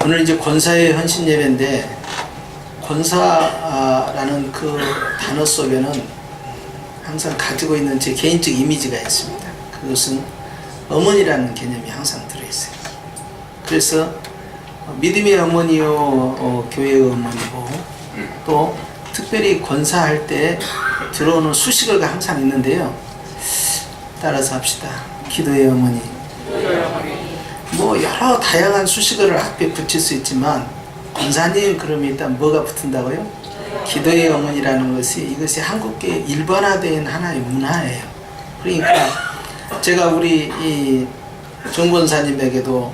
오늘 이제 권사의 헌신 예배인데, 권사라는 그 단어 속에는 항상 가지고 있는 제 개인적 이미지가 있습니다. 그것은 어머니라는 개념이 항상 들어있어요. 그래서 믿음의 어머니요, 교회의 어머니고, 또 특별히 권사할 때 들어오는 수식어가 항상 있는데요. 따라서 합시다. 기도의 어머니. 뭐 여러 다양한 수식어를 앞에 붙일 수 있지만, 권사님 그러면 일단 뭐가 붙은다고요? 기도의 어머니라는 이것이 한국계 일반화된 하나의 문화예요. 그러니까 제가 우리 이 정권사님에게도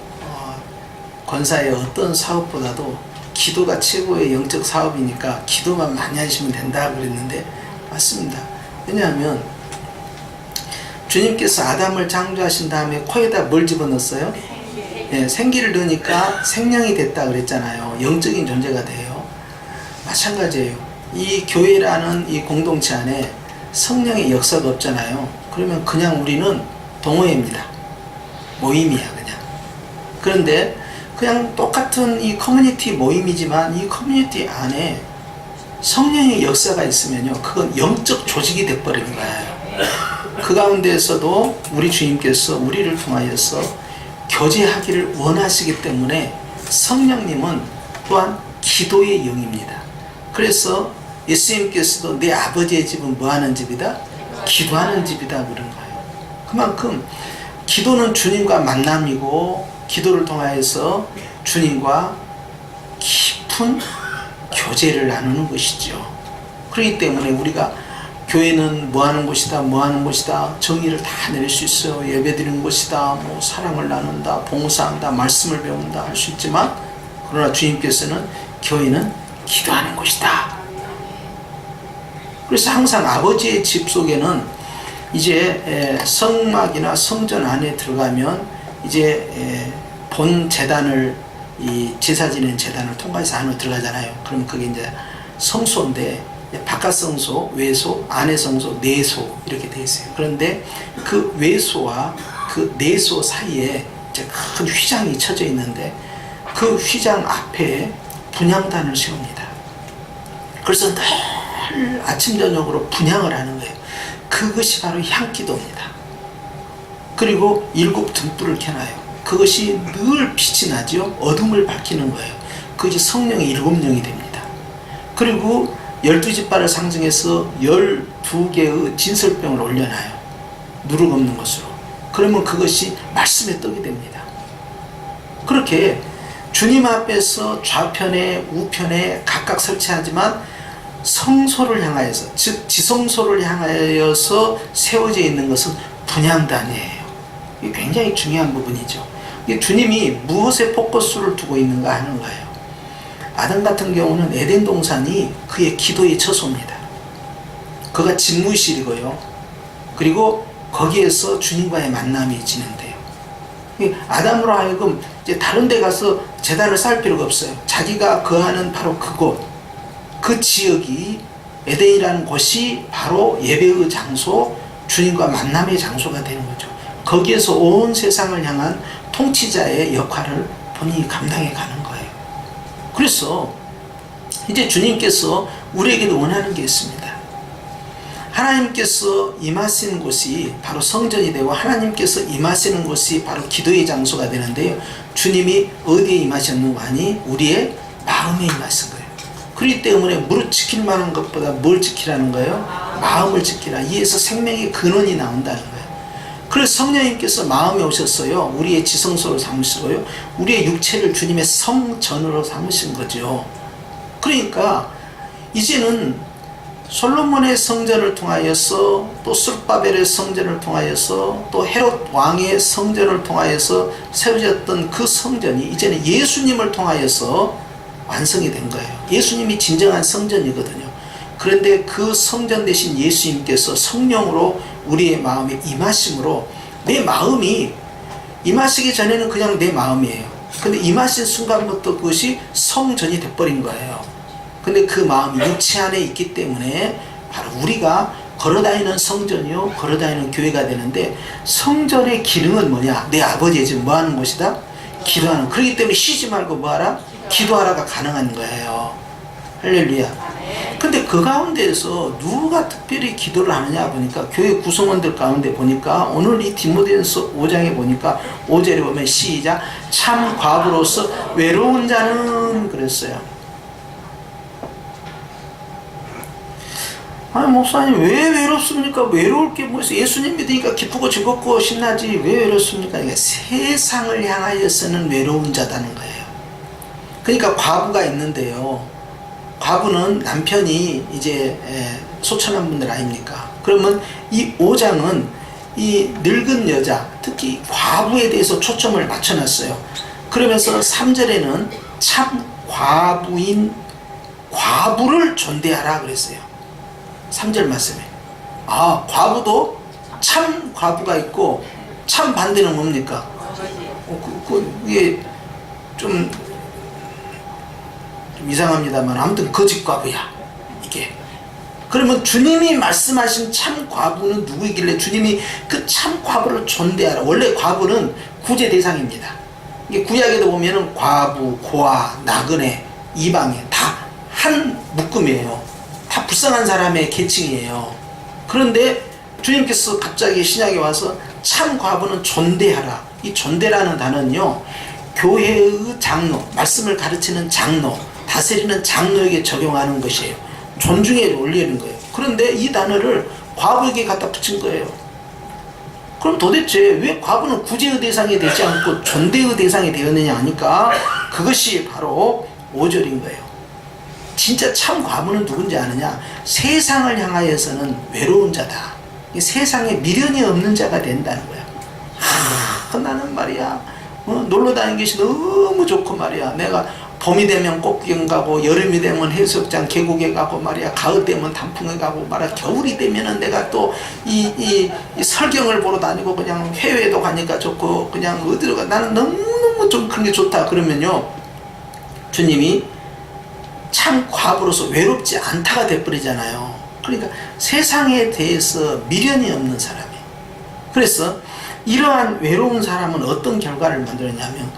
권사의 어떤 사업보다도 기도가 최고의 영적 사업이니까 기도만 많이 하시면 된다 그랬는데, 맞습니다. 왜냐하면 주님께서 아담을 창조하신 다음에 코에다 뭘 집어넣었어요? 예, 생기를 넣으니까 생명이 됐다 그랬잖아요. 영적인 존재가 돼요. 마찬가지예요. 이 교회라는 이 공동체 안에 성령의 역사가 없잖아요. 그러면 그냥 우리는 동호회입니다. 모임이야 그냥. 그런데 그냥 똑같은 이 커뮤니티 모임이지만, 이 커뮤니티 안에 성령의 역사가 있으면요, 그건 영적 조직이 돼버리는 거예요. 그 가운데에서도 우리 주님께서 우리를 통하여서 교제하기를 원하시기 때문에 성령님은 또한 기도의 영입니다. 그래서 예수님께서도 내 아버지의 집은 뭐하는 집이다? 기도하는 집이다 그런 거예요. 그만큼 기도는 주님과 만남이고, 기도를 통하여서 주님과 깊은 교제를 나누는 것이죠. 그렇기 때문에 우리가 교회는 뭐하는 곳이다, 뭐하는 곳이다, 정의를 다 내릴 수 있어요. 예배드리는 곳이다, 뭐 사랑을 나눈다, 봉사한다, 말씀을 배운다 할 수 있지만, 그러나 주님께서는 교회는 기도하는 곳이다. 그래서 항상 아버지의 집 속에는 이제 성막이나 성전 안에 들어가면 이제 본 제단을, 이 제사 지내는 제단을 통과해서 안으로 들어가잖아요. 그러면 그게 이제 성소인데, 바깥 성소, 외소, 안의 성소, 내소 이렇게 되어 있어요. 그런데 그 외소와 그 내소 사이에 이제 큰 휘장이 쳐져 있는데, 그 휘장 앞에 분향단을 세웁니다. 그래서 늘 아침 저녁으로 분향을 하는 거예요. 그것이 바로 향기도입니다. 그리고 7 등불을 켜놔요. 그것이 늘 빛이 나죠. 어둠을 밝히는 거예요. 그것이 성령의 7영이 됩니다. 그리고 12지파를 상징해서 12개의 진설병을 올려놔요. 누룩 없는 것으로. 그러면 그것이 말씀의 떡이 됩니다. 그렇게 주님 앞에서 좌편에 우편에 각각 설치하지만, 성소를 향하여서, 즉 지성소를 향하여서 세워져 있는 것은 분향단이에요. 이게 굉장히 중요한 부분이죠. 이게 주님이 무엇에 포커스를 두고 있는가 하는 거예요. 아담 같은 경우는 에덴 동산이 그의 기도의 처소입니다. 그가 집무실이고요. 그리고 거기에서 주님과의 만남이 진행돼요. 아담으로 하여금 이제 다른 데 가서 제단을 쌓을 필요가 없어요. 자기가 거하는 바로 그곳, 그 지역이, 에덴이라는 곳이 바로 예배의 장소, 주님과 만남의 장소가 되는 거죠. 거기에서 온 세상을 향한 통치자의 역할을 본인이 감당해 가는 거예요. 그래서 이제 주님께서 우리에게도 원하는 게 있습니다. 하나님께서 임하시는 곳이 바로 성전이 되고, 하나님께서 임하시는 곳이 바로 기도의 장소가 되는데요. 주님이 어디에 임하셨는가 하니 우리의 마음에 임하신 거예요. 그렇기 때문에 무릇 지킬 만한 것보다 뭘 지키라는 거예요? 마음을 지키라. 이에서 생명의 근원이 나온다는 거예요. 그래서 성령님께서 마음에 오셨어요. 우리의 지성소를 삼으시고요. 우리의 육체를 주님의 성전으로 삼으신 거죠. 그러니까 이제는 솔로몬의 성전을 통하여서, 또 스룹바벨의 성전을 통하여서, 또 헤롯 왕의 성전을 통하여서 세워졌던 그 성전이 이제는 예수님을 통하여서 완성이 된 거예요. 예수님이 진정한 성전이거든요. 그런데 그 성전 대신 예수님께서 성령으로 우리의 마음에 임하심으로, 내 마음이 임하시기 전에는 그냥 내 마음이에요. 근데 임하신 순간부터 그것이 성전이 돼버린 거예요. 근데 그 마음이 육체 안에 있기 때문에 바로 우리가 걸어다니는 성전이요, 걸어다니는 교회가 되는데, 성전의 기능은 뭐냐? 내 아버지의 집 뭐하는 곳이다? 기도하는. 그렇기 때문에 쉬지 말고 뭐하라? 기도하라가 가능한 거예요. 할렐루야. 근데 그 가운데에서 누가 특별히 기도를 하느냐 보니까 교회 구성원들 가운데 보니까 오늘 이 디모데전서 5장에 보니까 5절에 보면 시작, 참 과부로서 외로운 자는 그랬어요. 아니 목사님 왜 외롭습니까? 외로울 게 뭐 있어요? 예수님 믿으니까 기쁘고 즐겁고 신나지 왜 외롭습니까? 그러니까 세상을 향하여서는 외로운 자다는 거예요. 그러니까 과부가 있는데요. 과부는 남편이 이제 소천한 분들 아닙니까? 그러면 이 5장은 이 늙은 여자, 특히 과부에 대해서 초점을 맞춰놨어요. 그러면서 3절에는 참 과부인 과부를 존대하라 그랬어요. 3절 말씀에. 아, 과부도 참 과부가 있고 참 반대는 뭡니까? 이게 좀 이상합니다만 아무튼 거짓 과부야 이게. 그러면 주님이 말씀하신 참 과부는 누구이길래 주님이 그 참 과부를 존대하라. 원래 과부는 구제 대상입니다. 이게 구약에도 보면은 과부, 고아, 나그네, 이방인 다 한 묶음이에요. 다 불쌍한 사람의 계층이에요. 그런데 주님께서 갑자기 신약에 와서 참 과부는 존대하라. 이 존대라는 단어는요, 교회의 장로, 말씀을 가르치는 장로, 다스리는 장로에게 적용하는 것이에요. 존중에 올리는 거예요. 그런데 이 단어를 과부에게 갖다 붙인 거예요. 그럼 도대체 왜 과부는 구제의 대상이 되지 않고 존대의 대상이 되었느냐 하니까 그것이 바로 5절인 거예요. 진짜 참 과부는 누군지 아느냐? 세상을 향하여서는 외로운 자다. 세상에 미련이 없는 자가 된다는 거야. 나는 말이야 놀러 다니는 것이 너무 좋고 말이야, 내가 봄이 되면 꽃구경 가고, 여름이 되면 해수욕장 계곡에 가고 말이야, 가을 되면 단풍에 가고 말이야, 겨울이 되면은 내가 또 이 설경을 보러 다니고 그냥 해외도 가니까 좋고 그냥 어디로 가, 나는 너무너무 좀 그런 게 좋다. 그러면요, 주님이 참 과부로서 외롭지 않다가 돼버리잖아요. 그러니까 세상에 대해서 미련이 없는 사람이에요. 그래서 이러한 외로운 사람은 어떤 결과를 만들었냐면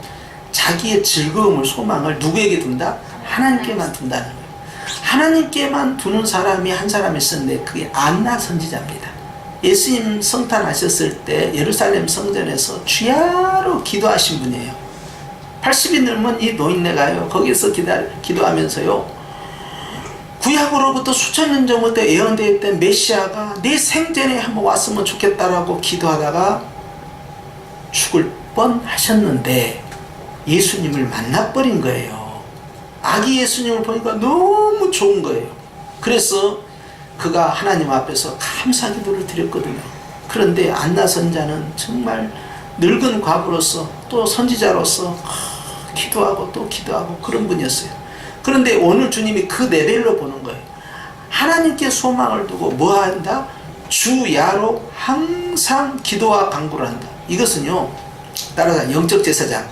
자기의 즐거움을, 소망을 누구에게 둔다? 하나님께만 둔다는 거예요. 하나님께만 두는 사람이 한 사람 있었는데 그게 안나 선지자입니다. 예수님 성탄하셨을 때 예루살렘 성전에서 주야로 기도하신 분이에요. 80이 넘은 이 노인네가요, 거기서 기도하면서요, 구약으로부터 수천 년 전부터 예언되어 있던 메시아가 내 생전에 한번 왔으면 좋겠다라고 기도하다가 죽을 뻔 하셨는데 예수님을 만나버린 거예요. 아기 예수님을 보니까 너무 좋은 거예요. 그래서 그가 하나님 앞에서 감사 기도를 드렸거든요. 그런데 안나 선자는 정말 늙은 과부로서 또 선지자로서 기도하고 또 기도하고 그런 분이었어요. 그런데 오늘 주님이 그 레벨로 보는 거예요. 하나님께 소망을 두고 뭐 한다? 주야로 항상 기도와 간구를 한다. 이것은요, 따라서 영적 제사장.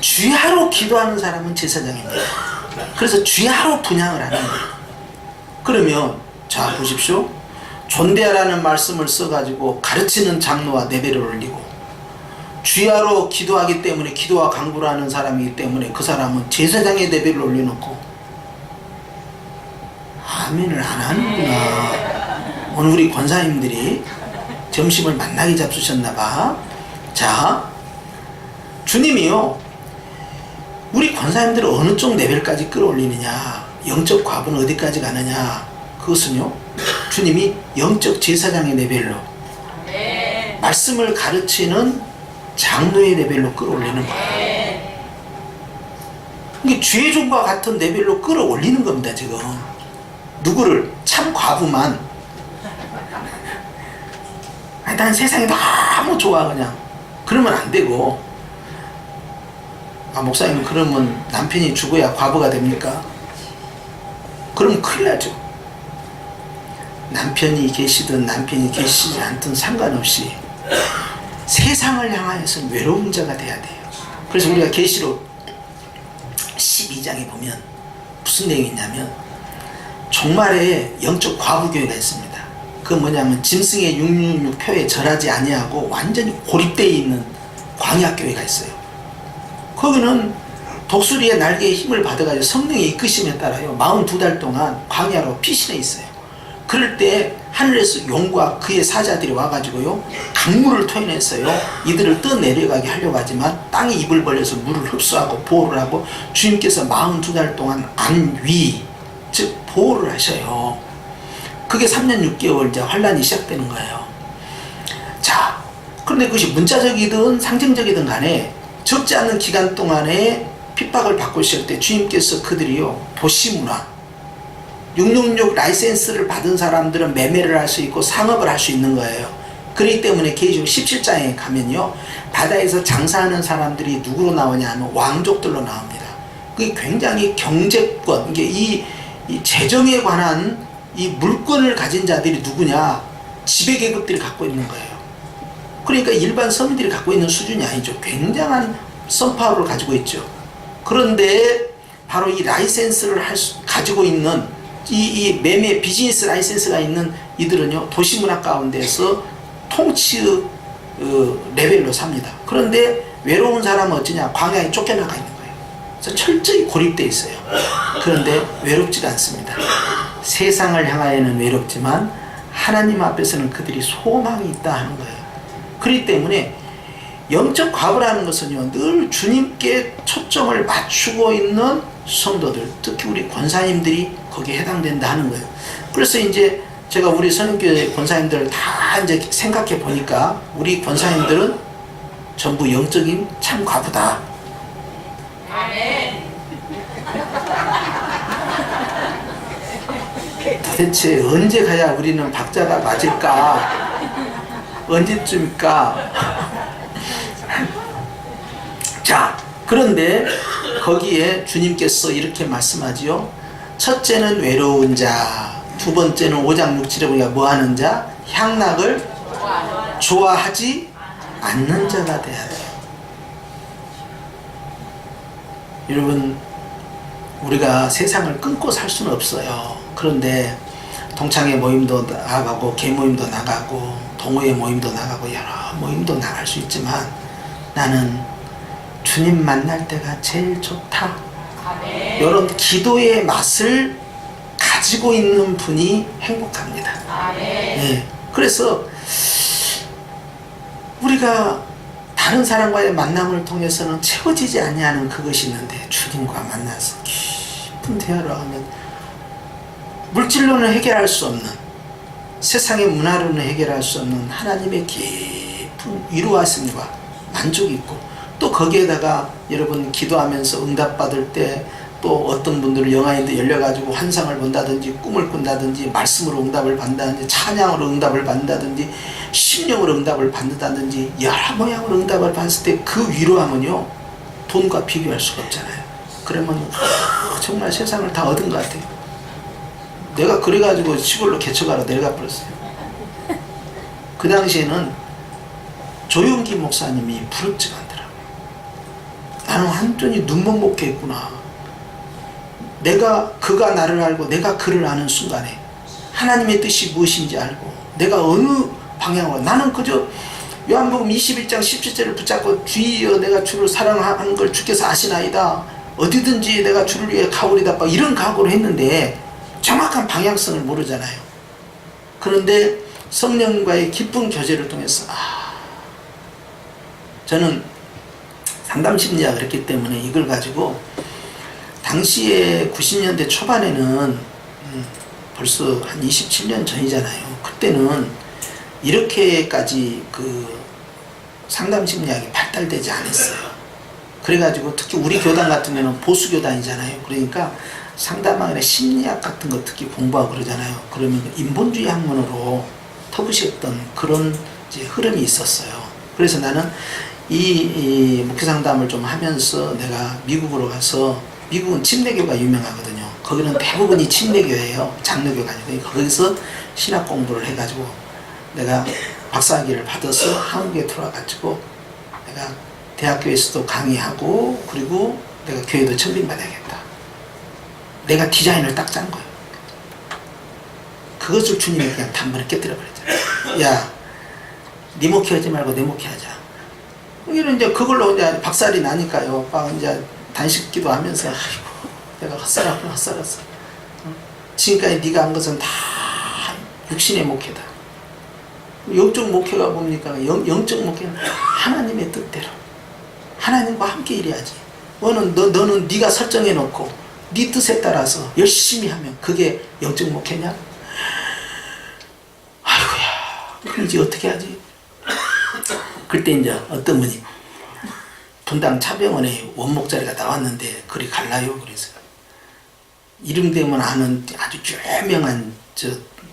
주야로 기도하는 사람은 제사장입니다. 그래서 주야로 분향을 하는 거예요. 그러면 자 보십시오. 존대하라는 말씀을 써가지고 가르치는 장로와 레벨을 올리고, 주야로 기도하기 때문에 기도와 간구를 하는 사람이기 때문에 그 사람은 제사장의 레벨을 올려놓고 아멘을 안 하는구나. 오늘 우리 권사님들이 점심을 만나게 잡수셨나봐. 자, 주님이요, 우리 권사님들을 어느 쪽 레벨까지 끌어올리느냐, 영적 과부는 어디까지 가느냐, 그것은요, 주님이 영적 제사장의 레벨로, 말씀을 가르치는 장로의 레벨로 끌어올리는 거예요. 이게 죄종과 같은 레벨로 끌어올리는 겁니다. 지금 누구를? 참 과부만. 아니, 난 세상이 너무 좋아 그냥. 그러면 안 되고, 아 목사님 그러면 남편이 죽어야 과부가 됩니까? 그럼 큰일 나죠. 남편이 계시든 남편이 계시지 않든 상관없이 세상을 향하여서 외로운 자가 돼야 돼요. 그래서 우리가 계시록 12장에 보면 무슨 내용이 있냐면 종말에 영적 과부교회가 있습니다. 그 뭐냐면 짐승의 666표에 절하지 아니하고 완전히 고립되어 있는 광야교회가 있어요. 거기는 독수리의 날개에 힘을 받아가지고 성령의 이끄심에 따라요 42달 동안 광야로 피신해 있어요. 그럴 때 하늘에서 용과 그의 사자들이 와가지고요 강물을 토해냈어요. 이들을 떠내려가게 하려고 하지만 땅이 입을 벌려서 물을 흡수하고 보호를 하고 주님께서 42달 동안 안위 즉 보호를 하셔요. 그게 3년 6개월 이제 환란이 시작되는 거예요. 자, 그런데 그것이 문자적이든 상징적이든 간에 적지 않은 기간 동안에 핍박을 받고 있을 때 주님께서 그들이요 도시문화 666 라이센스를 받은 사람들은 매매를 할 수 있고 상업을 할 수 있는 거예요. 그렇기 때문에 계시록 17장에 가면요 바다에서 장사하는 사람들이 누구로 나오냐 하면 왕족들로 나옵니다. 그게 굉장히 경제권, 이게 이 재정에 관한 이 물권을 가진 자들이 누구냐, 지배계급들이 갖고 있는 거예요. 그러니까 일반 서민들이 갖고 있는 수준이 아니죠. 굉장한 선파워를 가지고 있죠. 그런데 바로 이 라이센스를 가지고 있는 이 매매 비즈니스 라이센스가 있는 이들은요 도시문화 가운데서 통치의 레벨로 삽니다. 그런데 외로운 사람은 어쩌냐, 광야에 쫓겨나가 있는 거예요. 그래서 철저히 고립되어 있어요. 그런데 외롭지가 않습니다. 세상을 향하여는 외롭지만 하나님 앞에서는 그들이 소망이 있다 하는 거예요. 그렇기 때문에 영적 과부라는 것은요 늘 주님께 초점을 맞추고 있는 성도들, 특히 우리 권사님들이 거기에 해당된다 하는 거예요. 그래서 이제 제가 우리 선영교회 권사님들을 다 이제 생각해 보니까 우리 권사님들은 전부 영적인 참 과부다. 아멘. 도대체 언제 가야 우리는 박자가 맞을까? 언제쯤일까? 자, 그런데 거기에 주님께서 이렇게 말씀하지요. 첫째는 외로운 자, 두 번째는 5장 6절에 보니까 뭐하는 자? 향락을 좋아하지 않는 자가 돼야 돼요. 여러분, 우리가 세상을 끊고 살 수는 없어요. 그런데 동창회 모임도 나가고 개모임도 나가고 동호회 모임도 나가고 여러 모임도 나갈 수 있지만 나는 주님 만날 때가 제일 좋다. 아멘. 이런 기도의 맛을 가지고 있는 분이 행복합니다. 아멘. 네. 그래서 우리가 다른 사람과의 만남을 통해서는 채워지지 아니하는 그것이 있는데 주님과 만나서 깊은 대화를 하면 물질로는 해결할 수 없는, 세상의 문화로는 해결할 수 없는 하나님의 깊은 위로하심과 만족이 있고, 또 거기에다가 여러분 기도하면서 응답받을 때 또 어떤 분들은 영화인데 열려가지고 환상을 본다든지 꿈을 꾼다든지 말씀으로 응답을 받는다든지 찬양으로 응답을 받는다든지 심령으로 응답을 받는다든지 여러 모양으로 응답을 받았을 때 그 위로함은요 돈과 비교할 수가 없잖아요. 그러면 정말 세상을 다 얻은 것 같아요. 내가 그래가지고 시골로 개척하러 내려가 버렸어요. 그 당시에는 조용기 목사님이 부럽지가 않더라고요. 나는 완전히 눈먼 목회했구나. 그가 나를 알고 내가 그를 아는 순간에 하나님의 뜻이 무엇인지 알고 내가 어느 방향으로, 나는 그저 요한복음 21장 17절을 붙잡고 주여 내가 주를 사랑하는 걸 주께서 아시나이다. 어디든지 내가 주를 위해 가오리다. 이런 각오를 했는데 정확한 방향성을 모르잖아요. 그런데 성령과의 깊은 교제를 통해서 저는 상담심리학을 했기 때문에 이걸 가지고 당시에 90년대 초반에는 벌써 한 27년 전이잖아요. 그때는 이렇게까지 그 상담심리학이 발달되지 않았어요. 그래가지고 특히 우리 교단 같은 경우는 보수교단이잖아요. 그러니까 상담학이나 심리학 같은 거 특히 공부하고 그러잖아요. 그러면 인본주의 학문으로 터부셨던 그런 이제 흐름이 있었어요. 그래서 나는 이 목회상담을 좀 하면서 내가 미국으로 가서, 미국은 침례교가 유명하거든요. 거기는 대부분이 침례교예요. 장로교가 아니고. 거기서 신학 공부를 해가지고 내가 박사학위를 받아서 한국에 들어와가지고 내가 대학교에서도 강의하고, 그리고 내가 교회도 청빙받아야겠다. 내가 디자인을 딱 짠 거예요. 그것을 주님이 그냥 단번에 깨뜨려 버렸잖아요. 야, 네 목회하지 말고 내 목회하자. 여기는 이제 그걸로 이제 박살이 나니까요. 막 이제 단식기도 하면서 아이고 내가 헛살았어. 지금까지 네가 한 것은 다 육신의 목회다. 영적 목회가 뭡니까? 영적 목회는 하나님의 뜻대로 하나님과 함께 일해야지. 너는 네가 설정해 놓고 네 뜻에 따라서 열심히 하면 그게 영적 목회냐? 아이고야, 그럼 이제 어떻게 하지? 그때 이제 어떤 분이 분당 차병원에 원목자리가 나왔는데 그리 갈라요. 그래서 이름 되면 아는 아주 유명한 저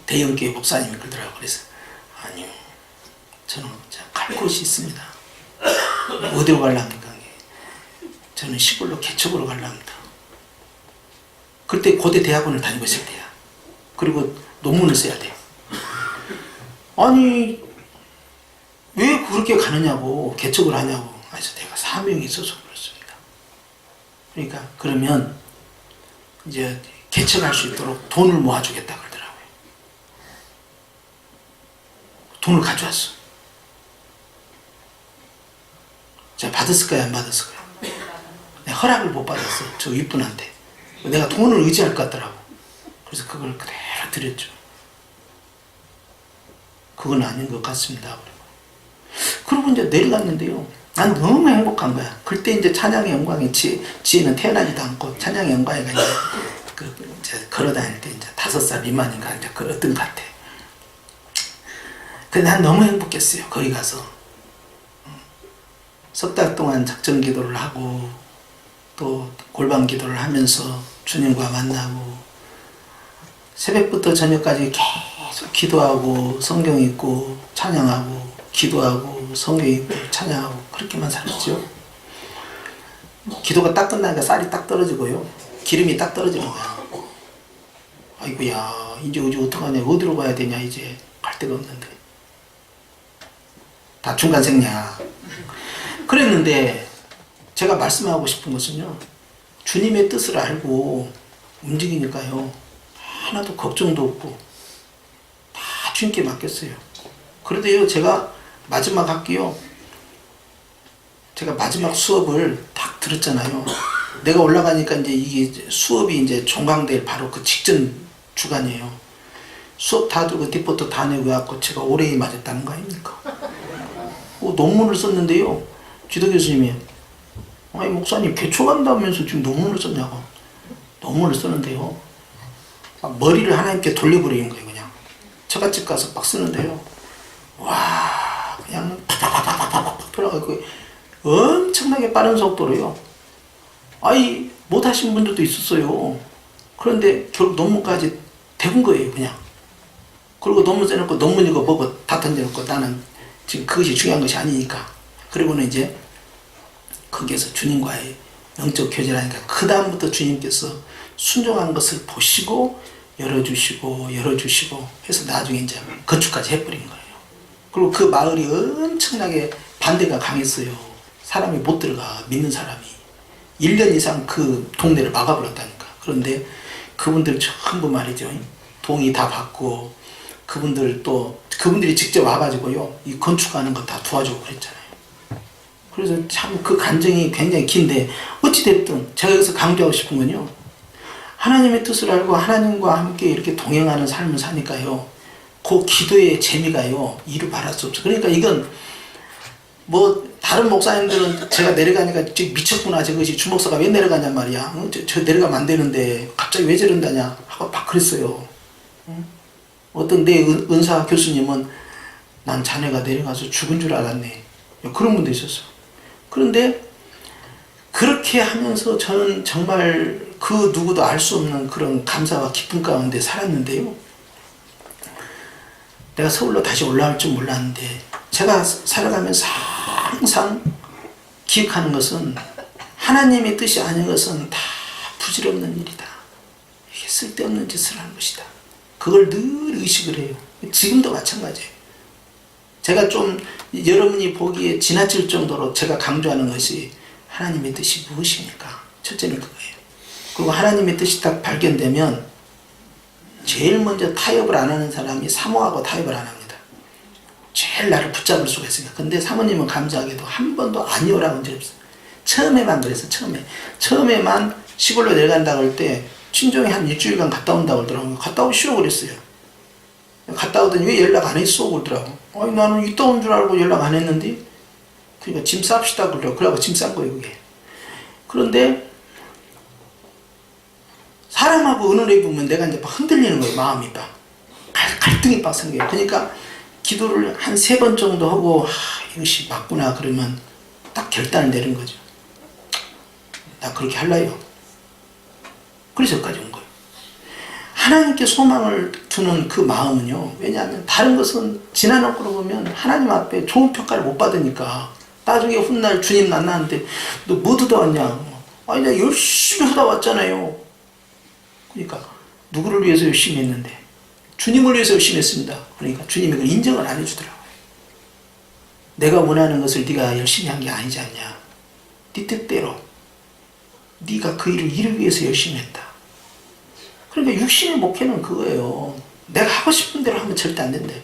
대형교회 목사님이 그러더라고요. 그래서 아니요, 저는 갈 곳이 있습니다. 어디로 가려합니까? 저는 시골로 개척으로 가려합니다. 그때 고대 대학원을 다니고 있을 때야. 그리고 논문을 써야 돼요. 아니 왜 그렇게 가느냐고, 개척을 하냐고. 그래서 내가 사명이 있어서 그렇습니다. 그러니까 그러면 이제 개척할 수 있도록 돈을 모아주겠다 그러더라고요. 돈을 가져왔어. 제가 받았을까요, 안 받았을까요? 내가 허락을 못 받았어, 저 윗분한테. 내가 돈을 의지할 것 같더라고. 그래서 그걸 그대로 드렸죠. 그건 아닌 것 같습니다. 그리고 이제 내려갔는데요, 난 너무 행복한 거야. 그때 이제 찬양의 영광에 지혜는 태어나지도 않고 찬양의 영광에 이제 걸어 다닐 때 이제 5살 미만인가 이제 그랬던 것 같아. 근데 난 너무 행복했어요. 거기 가서 석 달 동안 작정 기도를 하고 또 골방 기도를 하면서 주님과 만나고 새벽부터 저녁까지 계속 기도하고 성경 읽고 찬양하고 기도하고 성경 읽고 찬양하고 그렇게만 살았죠. 기도가 딱 끝나니까 쌀이 딱 떨어지고요, 기름이 딱 떨어지는 거야. 아이고야, 이제 어떡하냐, 어디로 가야 되냐, 이제 갈 데가 없는데. 다 중간생냐. 그랬는데 제가 말씀하고 싶은 것은요, 주님의 뜻을 알고 움직이니까요 하나도 걱정도 없고 다 주님께 맡겼어요. 그런데요, 제가 마지막 학기요, 제가 마지막 수업을 딱 들었잖아요. 내가 올라가니까 이제 이게 수업이 이제 종강될 바로 그 직전 주간이에요. 수업 다 들고 리포트 다 내고 갖고 제가 오레이 맞았다는 거 아닙니까? 논문을 썼는데요, 지도 교수님이 아니 목사님 개척한다면서 지금 논문을 썼냐고. 논문을 썼는데요, 막 머리를 하나님께 돌려버리는 거예요. 그냥 처갓집 가서 막 쓰는데요, 와 그냥 팍팍팍팍팍 돌아가고 엄청나게 빠른 속도로요. 아이 못하신 분들도 있었어요. 그런데 결국 논문까지 대본 거예요. 그냥. 그리고 논문 써놓고 논문 이거 보고 다 던져놓고 나는 지금 그것이 중요한 것이 아니니까. 그리고는 이제 거기에서 주님과의 영적 교제라니까 그 다음부터 주님께서 순종한 것을 보시고 열어주시고 해서 나중에 이제 건축까지 해버린 거예요. 그리고 그 마을이 엄청나게 반대가 강했어요. 사람이 못 들어가, 믿는 사람이. 1년 이상 그 동네를 막아버렸다니까. 그런데 그분들 전부 말이죠, 동의 다 받고 그분들이 직접 와가지고요 이 건축하는 거 다 도와주고 그랬잖아요. 그래서 참 그 간증이 굉장히 긴데, 어찌됐든 제가 여기서 강조하고 싶은 건요, 하나님의 뜻을 알고 하나님과 함께 이렇게 동행하는 삶을 사니까요 그 기도의 재미가요 이루 말할 수 없어요. 그러니까 이건 뭐 다른 목사님들은 제가 내려가니까 미쳤구나, 저것이 주목사가 왜 내려가냔 말이야, 저 내려가면 안 되는데 갑자기 왜 저런다냐 하고 막 그랬어요. 어떤 내 은사 교수님은 난 자네가 내려가서 죽은 줄 알았네, 그런 분도 있었어. 그런데 그렇게 하면서 저는 정말 그 누구도 알 수 없는 그런 감사와 기쁨 가운데 살았는데요, 내가 서울로 다시 올라올 줄 몰랐는데 제가 살아가면서 항상 기억하는 것은 하나님의 뜻이 아닌 것은 다 부질없는 일이다, 이게 쓸데없는 짓을 하는 것이다, 그걸 늘 의식을 해요. 지금도 마찬가지예요. 제가 좀 여러분이 보기에 지나칠 정도로 제가 강조하는 것이 하나님의 뜻이 무엇입니까? 첫째는 그거예요. 그리고 하나님의 뜻이 딱 발견되면 제일 먼저 타협을 안 하는 사람이 사모하고 타협을 안 합니다. 제일 나를 붙잡을 수가 있으니까. 근데 사모님은 감사하게도 한 번도 아니오라고 한 적이 없어요. 처음에만 그랬어. 처음에만 시골로 내려간다고 할 때 친정에 한 일주일간 갔다 온다고 그러더라고요. 갔다 오기 싫어 그랬어요. 갔다 오더니 왜 연락 안 했어 그러더라고. 아니 나는 이따 온 줄 알고 연락 안 했는데. 그러니까 짐 쌉시다 그러더라고. 그래갖고 짐 싼 거예요 그게. 그런데 사람하고 의논해 보면 내가 이제 막 흔들리는 거예요. 마음이 막 갈등이 막 생겨요. 그러니까 기도를 한 3번 정도 하고 이것이 맞구나 그러면 딱 결단을 내린 거죠. 나 그렇게 할래요. 그래서 여기까지 온 거예요. 하나님께 소망을 두는 그 마음은요. 왜냐하면 다른 것은 지나놓고 보면 하나님 앞에 좋은 평가를 못 받으니까 나중에 훗날 주님 만나는데 너 뭐 듣다 왔냐. 아니 내가 열심히 하다 왔잖아요. 그러니까 누구를 위해서 열심히 했는데 주님을 위해서 열심히 했습니다. 그러니까 주님이 그걸 인정을 안 해주더라고요. 내가 원하는 것을 네가 열심히 한 게 아니지 않냐. 네 뜻대로 네가 그 일을 위해서 열심히 했다. 그러니까 육신의 목회는 그거예요. 내가 하고 싶은 대로 하면 절대 안 된다.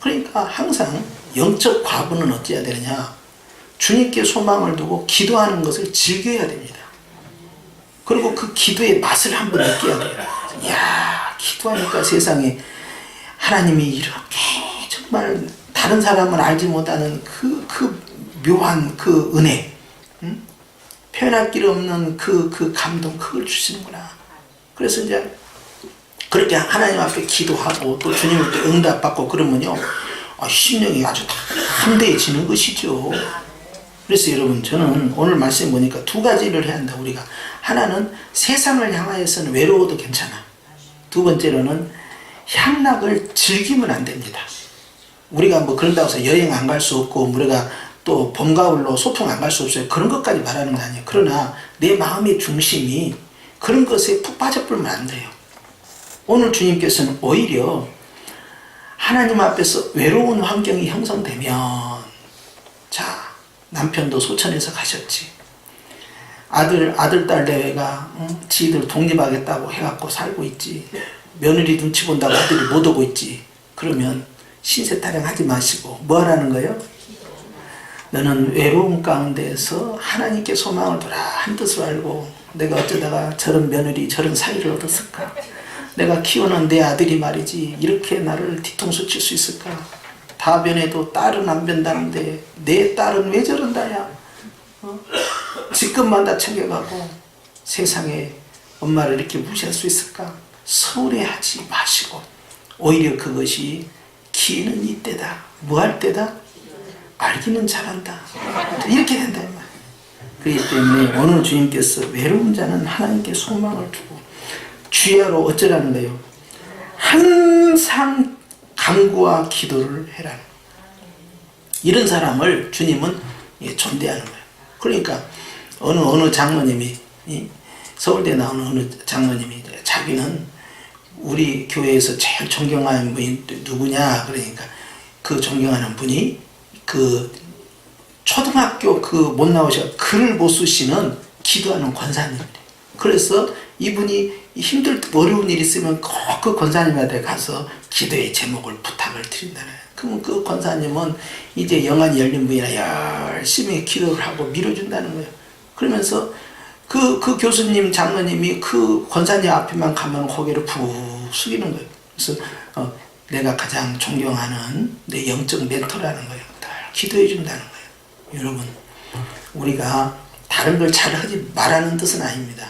그러니까 항상 영적 과부는 어찌해야 되느냐. 주님께 소망을 두고 기도하는 것을 즐겨야 됩니다. 그리고 그 기도의 맛을 한번 느껴야 돼요. 이야, 기도하니까 세상에 하나님이 이렇게 정말 다른 사람은 알지 못하는 그 묘한 그 은혜, 응? 표현할 길 없는 그 감동, 그걸 주시는구나. 그래서 이제 그렇게 하나님 앞에 기도하고 또 주님을 또 응답받고 그러면요, 심령이 아주 담대해지는 것이죠. 그래서 여러분, 저는 오늘 말씀 보니까 2가지를 해야 한다. 우리가 하나는 세상을 향하여서는 외로워도 괜찮아. 2번째로는 향락을 즐기면 안 됩니다. 우리가 뭐 그런다고 해서 여행 안 갈 수 없고 우리가 또 봄, 가을로 소풍 안 갈 수 없어요. 그런 것까지 말하는 거 아니에요. 그러나 내 마음의 중심이 그런 것에 푹 빠져버리면 안 돼요. 오늘 주님께서는 오히려 하나님 앞에서 외로운 환경이 형성되면, 자, 남편도 소천에서 가셨지. 아들, 딸 내외가 지들 독립하겠다고 해갖고 살고 있지. 며느리 눈치 본다고 아들이 못 오고 있지. 그러면 신세 타령하지 마시고 뭐 하라는 거예요? 너는 외로움 가운데에서 하나님께 소망을 두라 한 뜻을 알고, 내가 어쩌다가 저런 며느리 저런 사이를 얻었을까? 내가 키우는 내 아들이 말이지 이렇게 나를 뒤통수 칠 수 있을까? 다 변해도 딸은 안 변다는데 내 딸은 왜 저런다야? 직급만 다 챙겨가고 세상에 엄마를 이렇게 무시할 수 있을까? 서운해하지 마시고 오히려 그것이 기회는 이때다. 뭐 할 때다? 알기는 잘한다. 이렇게 된다. 그렇기 때문에 오늘 주님께서 외로운 자는 하나님께 소망을 두고 주야로 어쩌라는 거예요? 항상 간구와 기도를 해라. 이런 사람을 주님은 존대하는 거예요. 그러니까 어느 장로님이, 서울대 나오는 어느 장로님이 자기는 우리 교회에서 제일 존경하는 분이 누구냐 그러니까 그 존경하는 분이 그 초등학교 그 못 나오셔 글을 못 쓰시는 기도하는 권사님이래요. 그래서 이분이 힘들 어려운 일 있으면 꼭 그 권사님한테 가서 기도의 제목을 부탁을 드린다는 거예요. 그러면 그 권사님은 이제 영안이 열린 분이라 열심히 기도를 하고 밀어준다는 거예요. 그러면서 그 교수님 장로님이 그 권사님 앞에만 가면 고개를 푹 숙이는 거예요. 그래서 내가 가장 존경하는 내 영적 멘토라는 거예요. 다 기도해 준다는 거예요. 여러분, 우리가 다른 걸 잘하지 말라는 뜻은 아닙니다.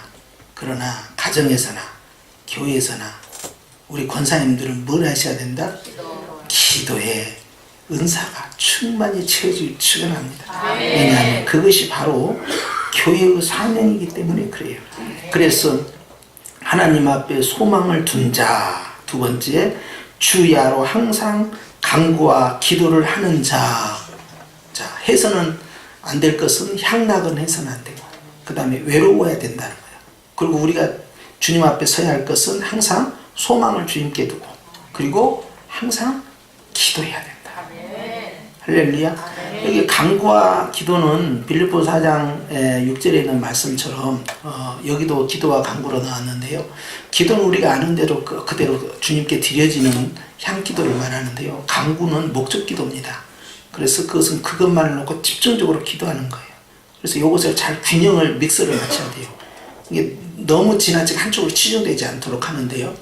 그러나 가정에서나 교회에서나 우리 권사님들은 뭘 하셔야 된다? 기도에 은사가 충만히 채워질 출연합니다. 왜냐하면 그것이 바로 교회의 사명이기 때문에 그래요. 그래서 하나님 앞에 소망을 둔 자, 2번째 주야로 항상 간구와 기도를 하는 자. 자, 해서는 안 될 것은 향락은 해서는 안 되고, 그 다음에 외로워야 된다는 거예요. 그리고 우리가 주님 앞에 서야 할 것은 항상 소망을 주님께 두고, 그리고 항상 기도해야 된다. 할렐루야. 여기 간구와 기도는 빌립보 4장 6절에 있는 말씀처럼 여기도 기도와 간구로 나왔는데요. 기도는 우리가 아는 대로 그대로 주님께 드려지는 향기도를 말하는데요. 강구는 목적기도입니다. 그래서 그것은 그것만을 놓고 집중적으로 기도하는 거예요. 그래서 이것을 잘 균형을 믹서를 맞춰야 돼요. 이게 너무 지나치게 한쪽으로 치중되지 않도록 하는데요.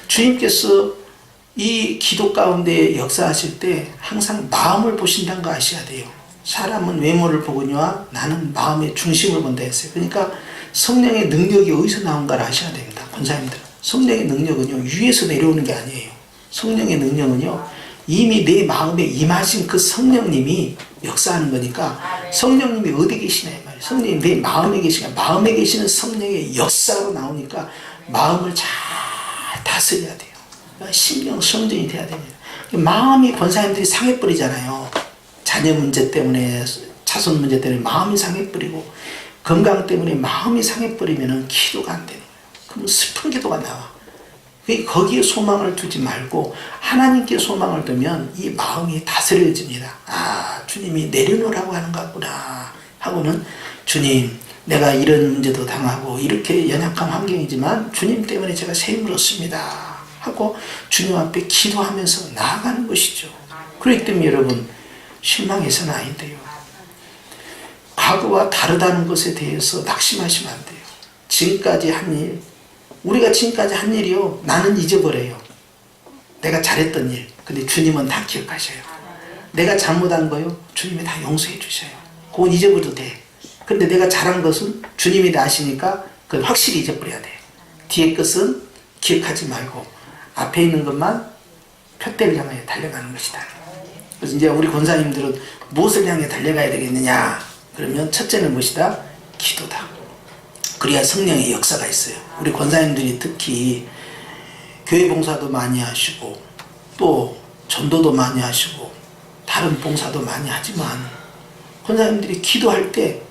주님께서 이 기도 가운데 역사하실 때 항상 마음을 보신다는 거 아셔야 돼요. 사람은 외모를 보거니와 나는 마음의 중심을 본다 했어요. 그러니까 성령의 능력이 어디서 나온가를 아셔야 됩니다. 권사님들, 성령의 능력은요 위에서 내려오는 게 아니에요. 성령의 능력은요 이미 내 마음에 임하신 그 성령님이 역사하는 거니까 성령님이 어디 계시냐 이 말이에요. 성령님이 내 마음에 계시니까 마음에 계시는 성령의 역사로 나오니까 마음을 잘 다스려야 돼요. 신령 성전이 돼야 됩니다. 마음이 권사님들이 상해버리잖아요. 자녀 문제 때문에, 자손 문제 때문에 마음이 상해버리고 건강 때문에 마음이 상해버리면 기도가 안 되는 거예요. 그럼 슬픈 기도가 나와. 거기에 소망을 두지 말고 하나님께 소망을 두면 이 마음이 다스려집니다. 아, 주님이 내려놓으라고 하는 것 같구나 하고는 주님, 내가 이런 문제도 당하고 이렇게 연약한 환경이지만 주님 때문에 제가 새 힘을 얻습니다 하고 주님 앞에 기도하면서 나아가는 것이죠. 그렇기 때문에 여러분 실망해서는 아닌데요. 과거와 다르다는 것에 대해서 낙심하시면 안 돼요. 지금까지 한 일, 우리가 지금까지 한 일이요 나는 잊어버려요. 내가 잘했던 일. 근데 주님은 다 기억하셔요. 내가 잘못한 거요 주님이 다 용서해 주셔요. 그건 잊어버려도 돼. 근데 내가 잘한 것은 주님이 다 아시니까 그건 확실히 잊어버려야 돼. 뒤에 것은 기억하지 말고 앞에 있는 것만 표대를 향해 달려가는 것이다. 그래서 이제 우리 권사님들은 무엇을 향해 달려가야 되겠느냐? 그러면 첫째는 무엇이다? 기도다. 그래야 성령의 역사가 있어요. 우리 권사님들이 특히 교회 봉사도 많이 하시고 또 전도도 많이 하시고 다른 봉사도 많이 하지만 권사님들이 기도할 때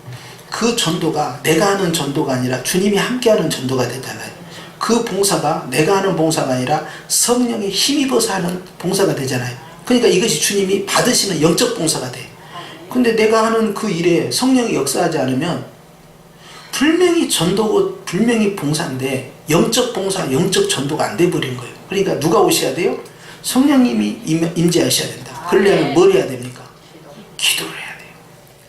그 전도가 내가 하는 전도가 아니라 주님이 함께하는 전도가 되잖아요. 그 봉사가 내가 하는 봉사가 아니라 성령에 힘입어서 하는 봉사가 되잖아요. 그러니까 이것이 주님이 받으시는 영적 봉사가 돼. 근데 내가 하는 그 일에 성령이 역사하지 않으면 분명히 전도고 분명히 봉사인데 영적 봉사, 영적 전도가 안 돼버린 거예요. 그러니까 누가 오셔야 돼요? 성령님이 임재하셔야 된다. 그러려면 뭘 해야 됩니까? 기도를 해야 돼요.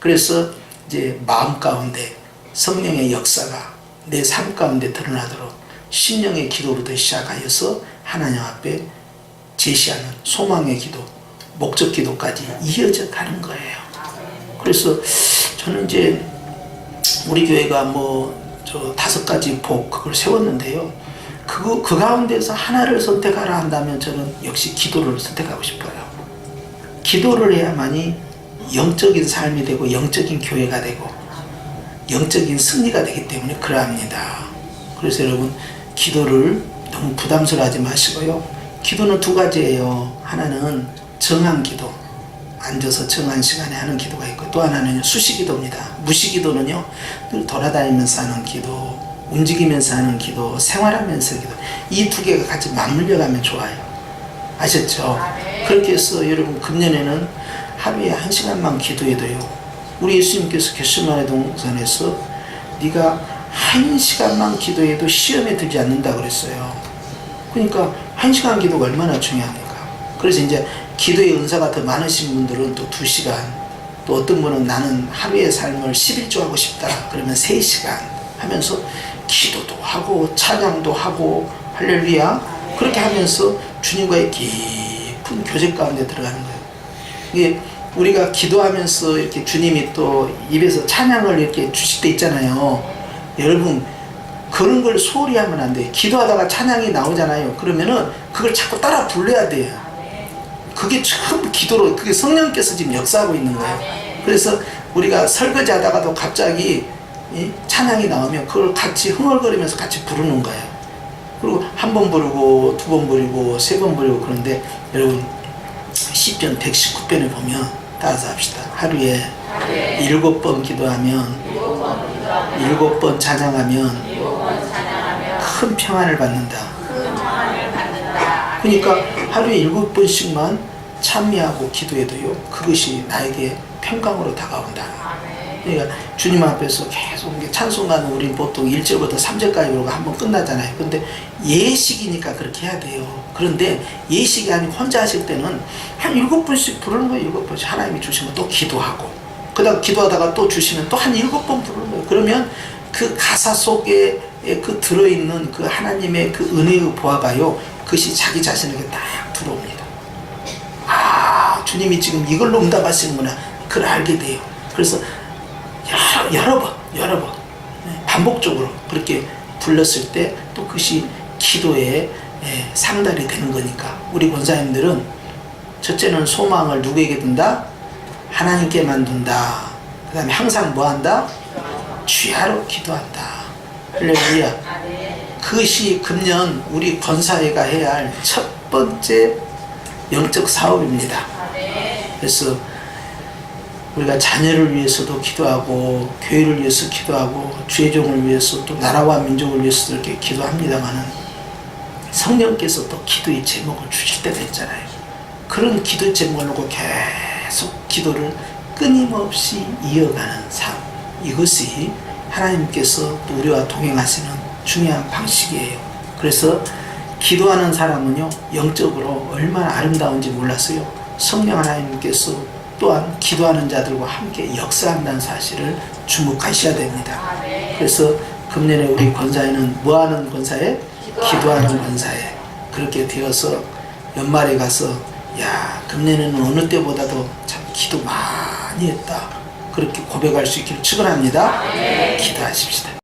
그래서 이제 마음 가운데 성령의 역사가 내 삶 가운데 드러나도록 신령의 기도부터 시작하여서 하나님 앞에 제시하는 소망의 기도, 목적 기도까지 이어져 가는 거예요. 그래서 저는 이제 우리 교회가 저 5가지 복 그걸 세웠는데요. 그 가운데서 하나를 선택하라 한다면 저는 역시 기도를 선택하고 싶어요. 기도를 해야만이 영적인 삶이 되고 영적인 교회가 되고 영적인 승리가 되기 때문에 그러합니다. 그래서 여러분 기도를 너무 부담스러워하지 마시고요. 기도는 2가지예요. 하나는 정한 기도, 앉아서 정한 시간에 하는 기도가 있고 또 하나는 수시기도입니다. 무시기도는요 늘 돌아다니면서 하는 기도, 움직이면서 하는 기도, 생활하면서 기도, 이 2개가 같이 맞물려 가면 좋아요. 아셨죠? 그렇게 해서 여러분 금년에는 하루에 1시간만 기도해도요 우리 예수님께서 겟세마네 동산에서 네가 1시간만 기도해도 시험에 들지 않는다 그랬어요. 그러니까 1시간 기도가 얼마나 중요합니까? 그래서 이제 기도의 은사가 더 많으신 분들은 또 2시간, 또 어떤 분은 나는 하루의 삶을 11조 하고 싶다 그러면 3시간 하면서 기도도 하고 찬양도 하고 할렐루야 그렇게 하면서 주님과의 깊은 교제 가운데 들어가는 거예요. 이게 우리가 기도하면서 이렇게 주님이 또 입에서 찬양을 이렇게 주실 때 있잖아요. 여러분 그런 걸 소홀히 하면 안 돼요. 기도하다가 찬양이 나오잖아요. 그러면은 그걸 자꾸 따라 불러야 돼요. 그게 참 기도로, 그게 성령께서 지금 역사하고 있는 거예요. 그래서 우리가 설거지 하다가도 갑자기 찬양이 나오면 그걸 같이 흥얼거리면서 같이 부르는 거예요. 그리고 1번 부르고 2번 부르고 3번 부르고 그런데 여러분 시편 119편을 보면 따라서 합시다. 하루에 7번 기도하면 7번 찬양하면 큰 평안을 받는다. 그러니까 하루에 7번씩만 찬미하고 기도해도요 그것이 나에게 평강으로 다가온다. 그러니까 주님 앞에서 계속 찬송가는 우리 보통 1절부터 3절까지 그러고 한번 끝나잖아요. 근데 예식이니까 그렇게 해야 돼요. 그런데 예식이 아니고 혼자 하실 때는 한 7번씩 부르는 거예요. 7번씩 하나님이 주시면 또 기도하고, 그 다음 기도하다가 또 주시면 또 한 7번 부르는 거예요. 그러면 그 가사 속에 그 들어있는 그 하나님의 그 은혜의 보화가요, 그것이 자기 자신에게 딱 들어옵니다. 아, 주님이 지금 이걸로 응답하시는구나, 그걸 알게 돼요. 그래서 여러 번 반복적으로 그렇게 불렀을 때 또 그것이 기도의 상달이 되는 거니까, 우리 권사님들은 첫째는 소망을 누구에게 둔다? 하나님께만 둔다. 그 다음에 항상 뭐 한다? 주야로 기도한다. 할렐루야. 그것이 금년 우리 권사회가 해야 할 첫 번째 영적 사업입니다. 그래서 우리가 자녀를 위해서도 기도하고, 교회를 위해서 기도하고, 주의 종을 위해서, 또 나라와 민족을 위해서도 이렇게 기도합니다만은, 성령께서 또 기도의 제목을 주실 때가 있잖아요. 그런 기도 제목을 놓고 계속 기도를 끊임없이 이어가는 삶, 이것이 하나님께서 또 우리와 동행하시는 중요한 방식이에요. 그래서 기도하는 사람은요, 영적으로 얼마나 아름다운지 몰랐어요. 성령 하나님께서 또한 기도하는 자들과 함께 역사한다는 사실을 주목하셔야 됩니다. 그래서 금년에 우리 권사회는 뭐하는 권사회? 기도하는 권사회. 그렇게 되어서 연말에 가서, 야, 금년에는 어느 때보다도 참 기도 많이 했다, 그렇게 고백할 수 있기를 축원합니다. 기도하십시다.